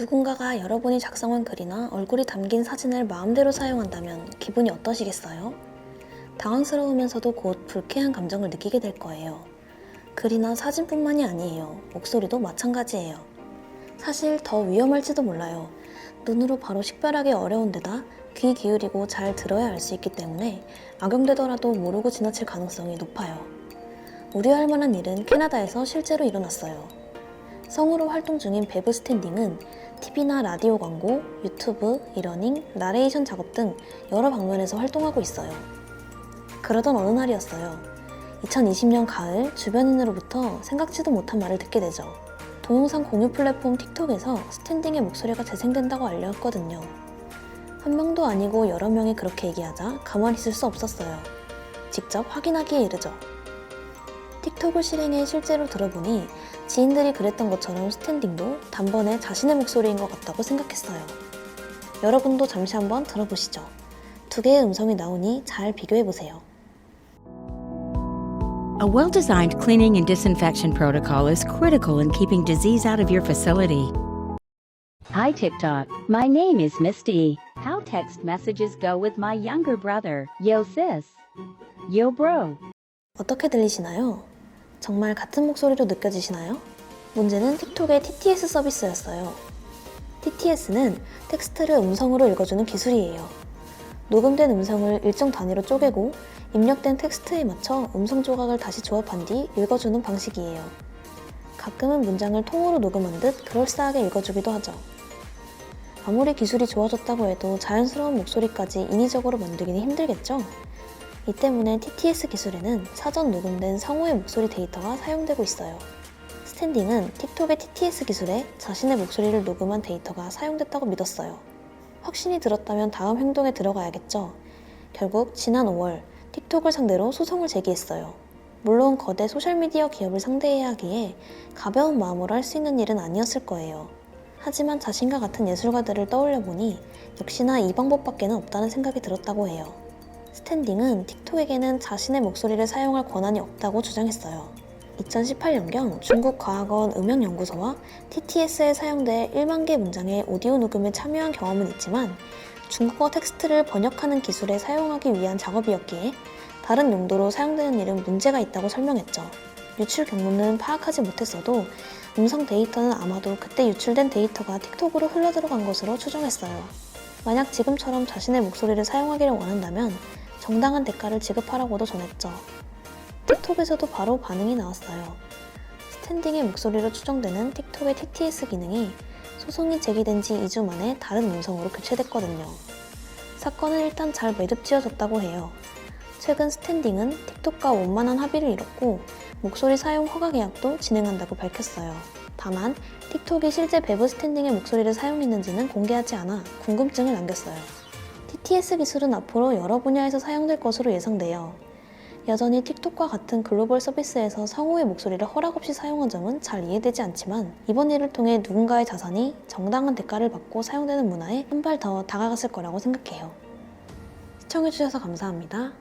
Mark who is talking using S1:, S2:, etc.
S1: 누군가가 여러분이 작성한 글이나 얼굴이 담긴 사진을 마음대로 사용한다면 기분이 어떠시겠어요? 당황스러우면서도 곧 불쾌한 감정을 느끼게 될 거예요. 글이나 사진뿐만이 아니에요. 목소리도 마찬가지예요. 사실 더 위험할지도 몰라요. 눈으로 바로 식별하기 어려운 데다 귀 기울이고 잘 들어야 알 수 있기 때문에 악용되더라도 모르고 지나칠 가능성이 높아요. 우려할 만한 일은 캐나다에서 실제로 일어났어요. 성우로 활동 중인 베브 스탠딩은 TV나 라디오 광고, 유튜브, 이러닝, 나레이션 작업 등 여러 방면에서 활동하고 있어요. 그러던 어느 날이었어요. 2020년 가을 주변인으로부터 생각지도 못한 말을 듣게 되죠. 동영상 공유 플랫폼 틱톡에서 스탠딩의 목소리가 재생된다고 알렸거든요. 한 명도 아니고 여러 명이 그렇게 얘기하자 가만히 있을 수 없었어요. 직접 확인하기에 이르죠. 틱톡을 실행해 실제로 들어보니 지인들이 그랬던 것처럼 스탠딩도 단번에 자신의 목소리인 것 같다고 생각했어요. 여러분도 잠시 한번 들어보시죠. 두 개의 음성이 나오니 잘 비교해보세요.
S2: A well-designed cleaning and disinfection protocol is critical in keeping disease out of your facility.
S3: Hi TikTok, my name is Misty. How text messages go with my younger brother? Yo sis. Yo bro.
S1: 어떻게 들리시나요? 정말 같은 목소리로 느껴지시나요? 문제는 틱톡의 TTS 서비스였어요. TTS는 텍스트를 음성으로 읽어주는 기술이에요. 녹음된 음성을 일정 단위로 쪼개고 입력된 텍스트에 맞춰 음성 조각을 다시 조합한 뒤 읽어주는 방식이에요. 가끔은 문장을 통으로 녹음한 듯 그럴싸하게 읽어주기도 하죠. 아무리 기술이 좋아졌다고 해도 자연스러운 목소리까지 인위적으로 만들기는 힘들겠죠? 이 때문에 TTS 기술에는 사전 녹음된 성우의 목소리 데이터가 사용되고 있어요. 스탠딩은 틱톡의 TTS 기술에 자신의 목소리를 녹음한 데이터가 사용됐다고 믿었어요. 확신이 들었다면 다음 행동에 들어가야겠죠. 결국 지난 5월 틱톡을 상대로 소송을 제기했어요. 물론 거대 소셜미디어 기업을 상대해야 하기에 가벼운 마음으로 할 수 있는 일은 아니었을 거예요. 하지만 자신과 같은 예술가들을 떠올려보니 역시나 이 방법밖에는 없다는 생각이 들었다고 해요. 스탠딩은 틱톡에게는 자신의 목소리를 사용할 권한이 없다고 주장했어요. 2018년경 중국 과학원 음향연구소와 TTS에 사용될 1만 개 문장의 오디오 녹음에 참여한 경험은 있지만 중국어 텍스트를 번역하는 기술에 사용하기 위한 작업이었기에 다른 용도로 사용되는 일은 문제가 있다고 설명했죠. 유출 경로는 파악하지 못했어도 음성 데이터는 아마도 그때 유출된 데이터가 틱톡으로 흘러들어간 것으로 추정했어요. 만약 지금처럼 자신의 목소리를 사용하기를 원한다면 정당한 대가를 지급하라고도 전했죠. 틱톡에서도 바로 반응이 나왔어요. 스탠딩의 목소리로 추정되는 틱톡의 TTS 기능이 소송이 제기된 지 2주 만에 다른 음성으로 교체됐거든요. 사건은 일단 잘 매듭지어졌다고 해요. 최근 스탠딩은 틱톡과 원만한 합의를 이뤘고 목소리 사용 허가 계약도 진행한다고 밝혔어요. 다만 틱톡이 실제 베브 스탠딩의 목소리를 사용했는지는 공개하지 않아 궁금증을 남겼어요. TTS 기술은 앞으로 여러 분야에서 사용될 것으로 예상돼요. 여전히 틱톡과 같은 글로벌 서비스에서 성우의 목소리를 허락 없이 사용한 점은 잘 이해되지 않지만 이번 일을 통해 누군가의 자산이 정당한 대가를 받고 사용되는 문화에 한 발 더 다가갔을 거라고 생각해요. 시청해주셔서 감사합니다.